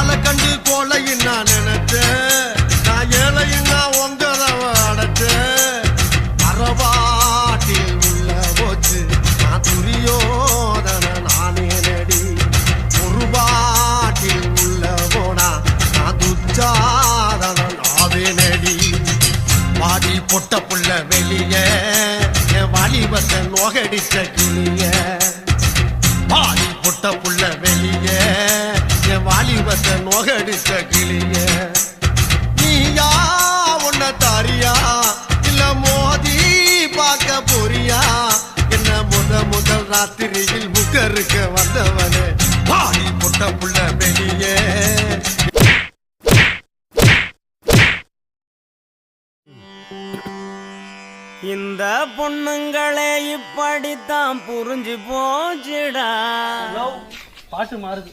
ஆளை கண்டு கோலையும் நான் நினைச்சேன், நான் ஏழையும் நான் உங்கதவ அடைச்சேன். அறவாட்டில் உள்ள போச்சு நான் துரியோதன நானே நடி, ஒரு பாட்டில் உள்ள போனா நான் துச்சாதன நாவே நடி. வாடி பொட்ட புள்ள வெளிய என் வாலிபத்தை நோகடிச்ச கிளிய, வாடி பொட்ட புள்ள வெளிய என் வாலிபத்தை நோகடிச்ச கிளிய. நீயா உன்ன தாரியா இல்ல மோதி பார்க்க போறியா, என்ன முதல் ராத்திரியில் முகருக்க வந்தவனே வாடி பொட்ட புள்ள வெளிய. இந்த பொண்ணுங்களே இப்படித்தான் புரிஞ்சு போச்சுடா. பாட்டு மாறுது.